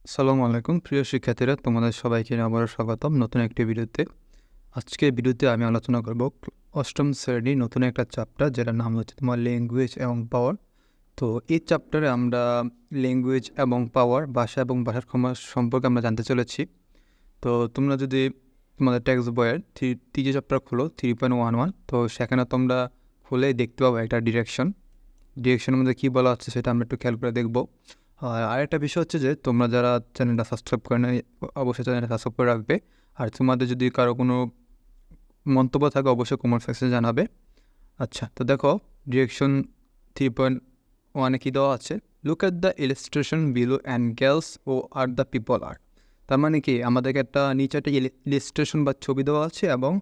আসসালামু আলাইকুম প্রিয় শিক্ষার্থীরা, তোমাদের সবাইকে আবারও স্বাগতম নতুন একটি ভিডিওতে। আজকের ভিডিওতে আমি আলোচনা করব অষ্টম শ্রেণীর নতুন একটা চ্যাপ্টার, যেটার নাম হচ্ছে তোমার ল্যাঙ্গুয়েজ এবং পাওয়ার। তো এই চ্যাপ্টারে আমরা ল্যাঙ্গুয়েজ এবং পাওয়ার, ভাষা এবং ভাষার ক্ষমতা সম্পর্কে আমরা জানতে চলেছি। তো তোমরা যদি তোমাদের টেক্সট বইয়ের তৃতীয় চ্যাপ্টার খোলো 3.11, তো সেখানে তোমরা খুলেই দেখতে পাবো একটা ডিরেকশনের মধ্যে কী বলা হচ্ছে সেটা আমরা একটু খেয়াল করে দেখবো। আর আরেকটা বিষয় হচ্ছে যে তোমরা যারা চ্যানেলটা সাবস্ক্রাইব করে নেয় অবশ্যই চ্যানেলটা সাবস্ক্রাইব করে রাখবে। আর তোমাদের যদি কারো কোনো মন্তব্য থাকে অবশ্যই কমেন্ট সেকশনে জানাবে। আচ্ছা, তো দেখো ডিরেকশন 3.1 কী দেওয়া আছে, look at the illustration below and guess who are the people are. তার মানে কি, আমাদেরকে একটা নিচে একটা ইলাস্ট্রেশন বা ছবি দেওয়া আছে এবং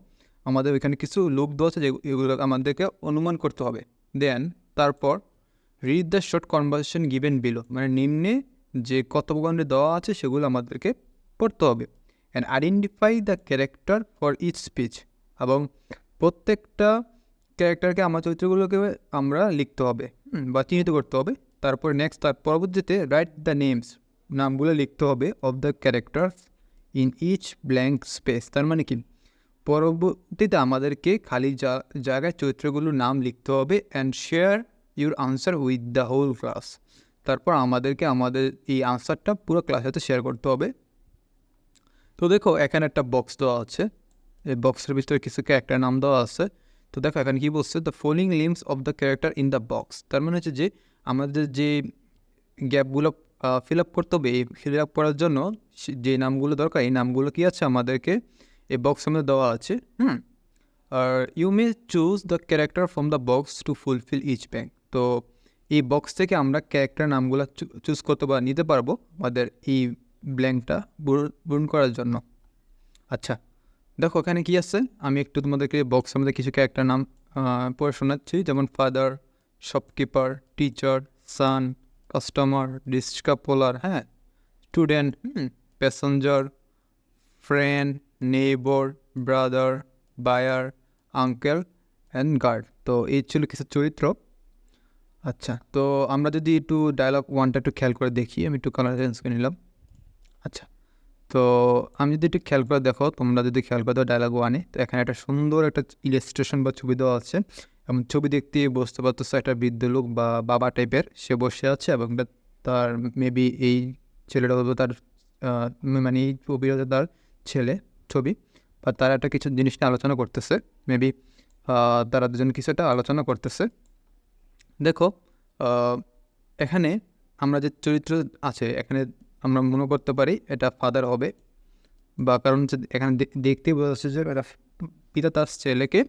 আমাদের ওইখানে কিছু লোক দেওয়া আছে, যেগুলো আমাদেরকে অনুমান করতে হবে। দেন তারপর read the short conversation given below, মানে নিম্নে যে কথোপকথনটি দেওয়া আছে সেগুলো আমাদেরকে পড়তে হবে। And identify the character for each speech, এবং প্রত্যেকটা ক্যারেক্টারকে আমার চরিত্রগুলোকে আমরা লিখতে হবে বা চিহ্নিত করতে হবে। তারপর নেক্সট তার পরবর্তীতে রাইট দ্য নেমস, নামগুলো লিখতে হবে of the characters in each blank space. তার মানে কি, পরবর্তীতে আমাদেরকে খালি জায়গায় চরিত্রগুলোর নাম লিখতে হবে। And share your answer with the whole class, তারপর আমাদেরকে আমাদের এই আনসারটা পুরো ক্লাসের সাথে শেয়ার করতে হবে। তো দেখো এখানে একটা বক্স দেওয়া আছে, এই বক্সের ভিতরে কিছু ক্যারেক্টার নাম দেওয়া আছে। তো দেখো এখানে কী বলছে, the following names of the character in the box. তার মানে হচ্ছে যে আমাদের যে গ্যাপগুলো ফিল আপ করতে হবে, এই ফিল আপ করার জন্য যে নামগুলো দরকার, এই নামগুলো কী আছে আমাদেরকে এই বক্সের মধ্যে দেওয়া আছে। আর you may choose the character from the box to fulfil each blank. তো এই বক্স থেকে আমরা ক্যারেক্টার নামগুলো চুজ করতে বা নিতে পারবো আমাদের এই ব্ল্যাঙ্কটা পূরণ করার জন্য। আচ্ছা, দেখো এখানে কি আছে, আমি একটু তোমাদেরকে বক্সের মধ্যে কিছু ক্যারেক্টার নাম পড়ে শোনাচ্ছি। যেমন father, shopkeeper, teacher, son, customer, rickshaw puller, student, passenger, friend, neighbour, brother, buyer, uncle and guard. তো এই ছিল কিছু চরিত্র। আচ্ছা, তো আমরা যদি একটু ডায়লগ ওয়ানটা একটু খেয়াল করে দেখি, আমি একটু কালার চেঞ্জ করে নিলাম। আচ্ছা, তো আমি যদি একটু খেয়াল করে দেখো, তোমরা যদি খেয়াল করে দাও ডায়লগ ওয়ানে, তো এখানে একটা সুন্দর একটা ইলাস্ট্রেশন বা ছবি দেওয়া আছে এবং ছবি দেখতে বুঝতে পারতেছে একটা বৃদ্ধ লোক বা বাবা টাইপের সে বসে আছে, এবং তার মেবি এই ছেলেটা হলো তার মানে এই ছবি হচ্ছে তার ছেলে ছবি, বা তারা একটা কিছু জিনিস নিয়ে আলোচনা করতেছে। মেবি তারা দুজন কিছু একটা আলোচনা করতেছে। দেখো এখানে আমরা যে চরিত্র আছে, এখানে আমরা মনে করতে পারি এটা ফাদার হবে, বা কারণ হচ্ছে এখানে দেখতেই বোঝা যাচ্ছে যে একটা পিতা তার ছেলেকে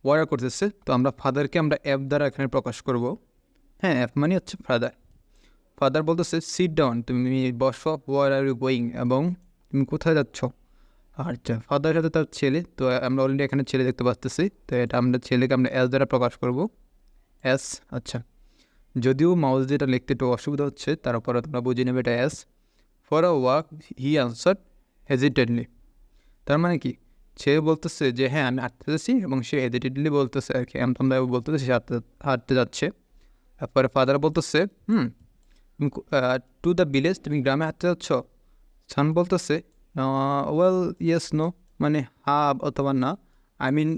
ওয়ার করতেছে। তো আমরা ফাদারকে আমরা অ্যাপ দ্বারা এখানে প্রকাশ করব। অ্যাপ মানে হচ্ছে ফাদার। ফাদার বলতেছে সিট ডাউন, তুমি বসো, ওয়ার আর ইউ গোয়িং, এবং তুমি কোথায় যাচ্ছ। আচ্ছা, ফাদারের সাথে তার ছেলে, তো আমরা অলরেডি এখানে ছেলে দেখতে পাচ্তেছি, তো এটা আমরা ছেলেকে আমরা এস দ্বারা প্রকাশ করব, এস। আচ্ছা, যদিও মাউস যেটা লিখতে একটু অসুবিধা হচ্ছে, তারপরে তোমরা বুঝে নেবে এটা এস। For a walk he answer hesitatingly. তার মানে কি, সে বলতেছে যে হ্যাঁ আমি হাঁটতে যাচ্ছি, এবং সে হেজিটেডলি বলতেছে আর কি, তোমরা বলতেছে সে হাঁটতে যাচ্ছে। তারপরে ফাদার বলতেছে টু দ্য ভিলেজ, তুমি গ্রামে হাঁটতে যাচ্ছ। সান বলতেছে ওয়েল ইয়েস নো, মানে হ্যাঁ অথবা না। আই মিন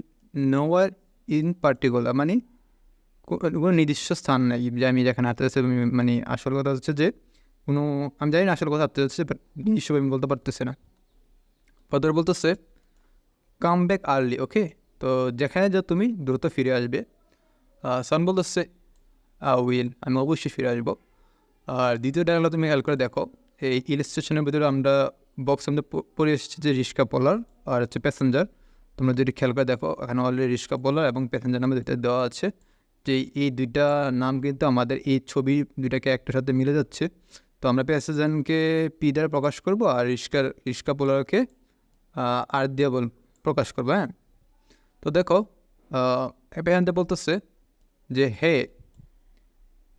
নোয়ার ইন পার্টিকুলার, মানে কোনো নির্দিষ্ট স্থান নেই যে আমি যেখানে হাঁটতে যাচ্ছি। মানে আসল কথা হচ্ছে যে কোনো, আমি জানি না আসল কথা হাঁটতে যাচ্ছে, বাট নির্দিষ্ট আমি বলতে পারতেছি না। ফাদার বলতেছে কাম ব্যাক আর্লি, ওকে, তো যেখানে যা তুমি দ্রুত ফিরে আসবে। সান বলতেছে উইল, আমি অবশ্যই ফিরে আসবো। আর দ্বিতীয় ডায়লগ তুমি খেয়াল করে দেখো, এই ইলাস্ট্রেশনের ভিতরে আমরা বক্স আমাদের পড়ে এসেছি যে রিক্সা পোলার আর হচ্ছে প্যাসেঞ্জার। তোমরা যদি খেয়াল করে দেখো, এখানে অলরেডি রিক্সা পোলার এবং প্যাসেঞ্জার নামে দুইটা দেওয়া আছে, যে এই দুইটা নাম কিন্তু আমাদের এই ছবি দুইটাকে একটার সাথে মিলে যাচ্ছে। তো আমরা প্যাসেঞ্জারকে পি দ্বারা প্রকাশ করবো, আর রিক্সা পোলারকে আর দিয়ে প্রকাশ করবো। তো দেখো এখানে বলতেছে যে he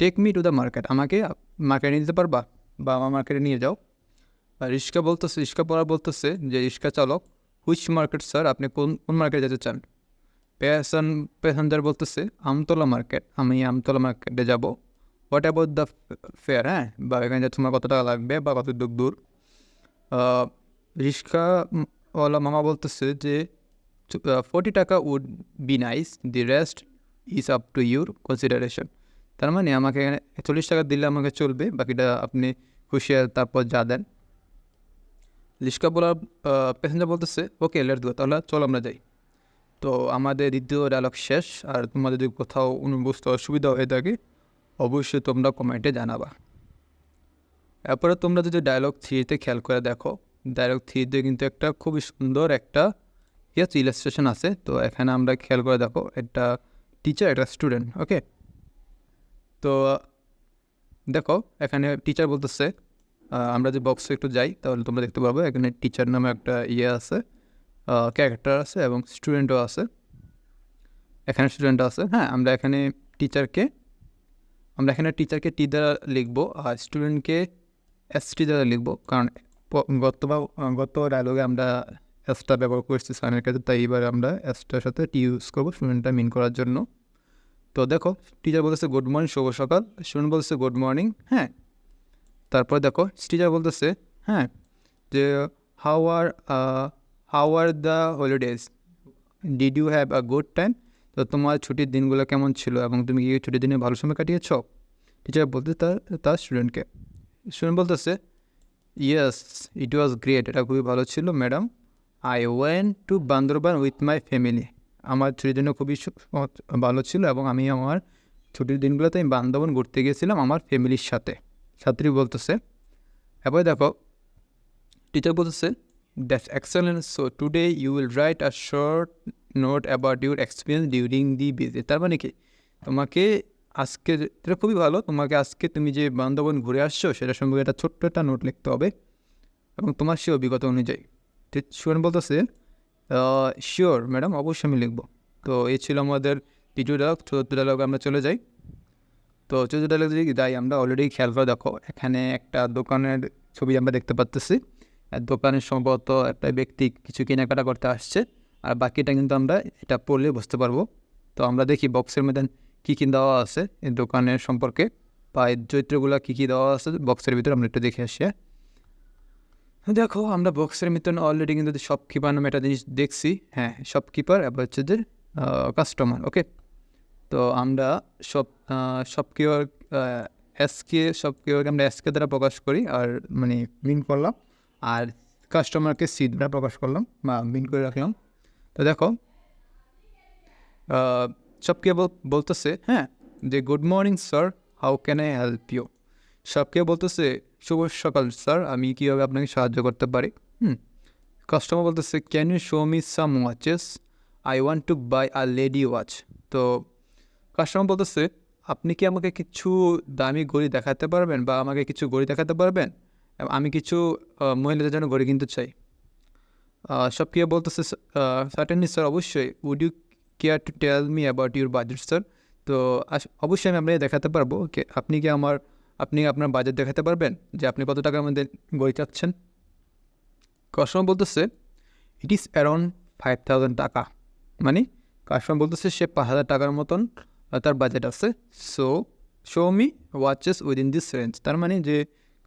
take me to the market, আমাকে মার্কেটে নিয়ে যেতে পারবা, বা আমার মার্কেটে নিয়ে যাও। আর রিক্সা পড়া বলতেছে যে রিক্সা চালক হুইচ মার্কেট স্যার, আপনি কোন কোন মার্কেটে যেতে চান। প্যাসেঞ্জার বলতেছে আমতলা মার্কেট, আমি আমতলা মার্কেটে যাব। হোয়াট অ্যাবাউট দ্য ফেয়ার, বা এখানে তোমার কত টাকা লাগবে বা কত দূর। রিক্সাওয়ালা মামা বলতেছে যে 40 টাকা would be nice, the rest is up to your consideration. তার মানে আমাকে এখানে 40 টাকা দিলে আমাকে চলবে, বাকিটা আপনি খুশি তারপর যা দেন। রিক্সা বলার প্যাসেঞ্জার বলতেছে ওকে লেটস গো, তাহলে চল আমরা যাই। তো আমাদের দ্বিতীয় ডায়লগ শেষ। আর তোমাদের যদি কোথাও বুঝতে অসুবিধা হয়ে থাকে অবশ্যই তোমরা কমেন্টে জানাবা। এরপরে তোমরা যদি ডায়লগ 3-তে খেয়াল করে দেখো, ডায়লগ 3-তে কিন্তু একটা খুবই সুন্দর একটা ইলাস্ট্রেশন আছে। তো এখানে আমরা খেয়াল করে দেখো, একটা টিচার একটা স্টুডেন্ট, ওকে। তো দেখো এখানে টিচার বলতেছে, আমরা যে বক্সে একটু যাই তাহলে তোমরা দেখতে পাবো এখানে টিচার নামে একটা আছে, ক্যারেক্টার আছে এবং স্টুডেন্টও আছে। এখানে স্টুডেন্ট আছে, হ্যাঁ। আমরা এখানে টিচারকে টি দ্বারা লিখবো আর স্টুডেন্টকে ST দ্বারা লিখবো, কারণ গত ডায়লগে আমরা এসটা ব্যবহার করছি সাইনের কাছে, তাই এবার আমরা এসটার সাথে টি ইউজ করবো স্টুডেন্টটা মিন করার জন্য। তো দেখো টিচার বলতেছে গুড মর্নিং, শুভ সকাল। স্টুডেন্ট বলতেছে গুড মর্নিং, হ্যাঁ। তারপর দেখো টিচার বলতেছে, হ্যাঁ, যে how are the holidays, did you have a good time? তো তোমার ছুটির দিনগুলো কেমন ছিল এবং তুমি কি ছুটির দিনে ভালো সময় কাটিয়েছ? টিচার বলতে তার স্টুডেন্টকে। স্টুডেন্ট বলতেছে ইয়েস ইট ওয়াজ গ্রেট, এটা খুবই ভালো ছিল madam. I went to Bandarban with my family, আমার ছুটির দিনও খুবই ভালো ছিল এবং আমি আমার ছুটির দিনগুলোতে আমি বান্দরবান ঘুরতে গিয়েছিলাম আমার ফ্যামিলির সাথে। ছাত্রী বলতেছে। এরপরে দেখো টিচার বলতেছে that's excellent, so today you will write a short note about your experience during the visit. তার মানে কি তোমাকে আজকে, এটা খুবই ভালো, তোমাকে আজকে তুমি যে বান্দরবান ঘুরে আসছো সেটা সম্পর্কে একটা ছোট্ট একটা নোট লিখতে হবে এবং তোমার সে অভিজ্ঞতা অনুযায়ী। স্টুডেন্ট বলতেছে শিওর ম্যাডাম, অবশ্যই আমি লিখবো। তো এই ছিল আমাদের তৃতীয় ডায়লগ। চতুর্থ ডায়লগ আমরা চলে যাই। তো চতুর্থ ডায়লগ যদি যাই আমরা অলরেডি খেয়াল করে দেখো এখানে একটা দোকানের ছবি আমরা দেখতে পাচ্তেছি। দোকানের সম্ভবত একটা ব্যক্তি কিছু কেনাকাটা করতে আসছে, আর বাকিটা কিন্তু আমরা এটা পড়লে বুঝতে পারবো। তো আমরা দেখি বক্সের মধ্যে কী কী দেওয়া আছে এই দোকানের সম্পর্কে, বা এই চরিত্রগুলো কী কী দেওয়া আছে বক্সের ভিতরে আমরা একটু দেখে আসি। দেখো আমরা বক্সের ভিতরে অলরেডি কিন্তু শপকিপার নামে একটা জিনিস দেখছি, হ্যাঁ শপকিপার, এবার হচ্ছে যে কাস্টমার, ওকে। তো আমরা শপকিপারকে আমরা এসকে দ্বারা প্রকাশ করি আর মানে মিন করলাম, আর কাস্টমারকে সি দ্বারা প্রকাশ করলাম বা মিন করে রাখলাম। তো দেখো শপকিপার বলতেছে, হ্যাঁ, যে good morning sir, how can I help you? Shopkeeper বলতেছে শুভ সকাল স্যার, আমি কীভাবে আপনাকে সাহায্য করতে পারি? কাস্টমার বলতেছে can you show me some watches, I want to buy a lady watch. তো কাস্টমার বলতেছে আপনি কি আমাকে কিছু দামি ঘড়ি দেখাতে পারবেন বা আমাকে কিছু ঘড়ি দেখাতে পারবেন? আমি কিছু মহিলাদের জন্য ঘড়ি কিনতে চাই। শপকিপার বলতেছে সার্টেনলি স্যার, অবশ্যই। Would you care to tell me about your budget sir? তো অবশ্যই আমি আপনাকে দেখাতে পারবো। আপনি আপনার বাজেট দেখাতে পারবেন যে আপনি কত টাকার মধ্যে ঘড়ি চাচ্ছেন? কাস্টমার বলতেছে ইট ইজ অ্যারাউন্ড 5,000 টাকা। মানে কাস্টমার বলতেছে সে 5,000 টাকার মতন তার বাজেট আছে। So show me watches within this range. তার মানে যে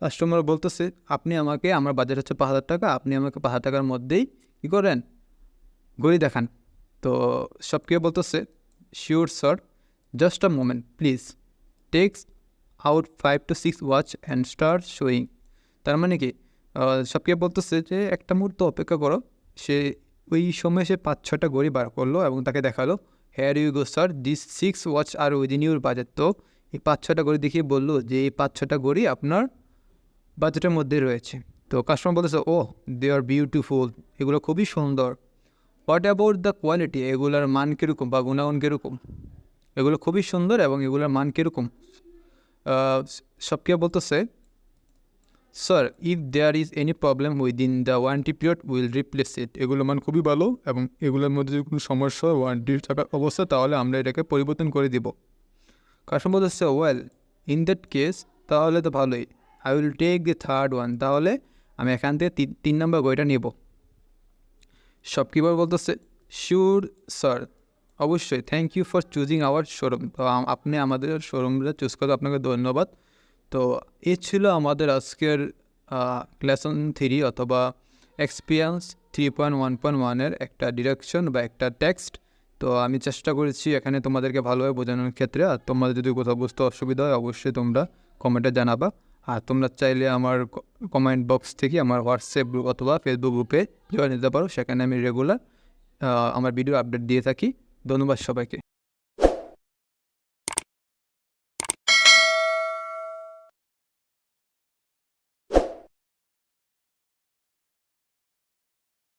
কাস্টমার বলতেছে আপনি আমাকে, আমার বাজেট হচ্ছে 5,000 টাকা, আপনি আমাকে 5,000 টাকার মধ্যেই কী করেন, ঘড়ি দেখান। তো শপকিপার বলতেছে sure sir, just a moment please, text out 5 to 6 watch and start showing. তার মানে কি শপকিপার বলতেছে যে একটা মুহূর্ত অপেক্ষা করো। সে ওই সময় সে 5-6টা ঘড়ি বার করলো এবং তাকে দেখালো here you go sir, this 6 watch are within your budget. তো এই 5-6টা ঘড়ি দেখিয়ে বললো যে এই 5-6টা ঘড়ি আপনার বাজেটের মধ্যে রয়েছে। তো কাস্টমার বলতেছে ও দে আর বিউটিফুল, এগুলো খুবই সুন্দর। হোয়াট অ্যাবাউট দ্য কোয়ালিটি, এগুলোর মান কীরকম বা গুণাগুণ কীরকম? এগুলো খুবই সুন্দর এবং এগুলোর মান কীরকম? শপকিপার বলতেছে sir, if there is any problem within the warranty period will replace it. এগুলোর মান খুবই ভালো এবং এগুলোর মধ্যে যদি কোনো সমস্যা হয় ওয়ারেন্টি থাকার অবস্থা, তাহলে আমরা এটাকে পরিবর্তন করে দিব। কাস্টমার বলতেছে ওয়েল ইন দ্যাট কেস, তাহলে তো ভালোই, I will take the third one, তাহলে আমি এখান থেকে 3 নম্বর ঘড়িটা নেব। শপকিপার বলতেছে শিওর স্যার, অবশ্যই, thank you for choosing our showroom. তো আপনি আমাদের শোরুমটা চুজ করে আপনাকে ধন্যবাদ। তো এ ছিল আমাদের আজকের লেসন 3 অথবা এক্সপিরিয়েন্স 3.1.1-এর একটা ডিরেকশন বা একটা টেক্সট। তো আমি চেষ্টা করেছি এখানে তোমাদেরকে ভালোভাবে বোঝানোর ক্ষেত্রে। আর তোমাদের যদি কোথাও বুঝতে অসুবিধা হয় অবশ্যই তোমরা কমেন্টে জানাবা। আর তোমরা চাইলে আমার কমেন্ট বক্স থেকে আমার হোয়াটসঅ্যাপ গ্রুপ অথবা ফেসবুক গ্রুপে জয়েন দিতে পারো। সেখানে আমি রেগুলার আমার ভিডিও আপডেট দিয়ে থাকি। ধন্যবাদ সবাইকে।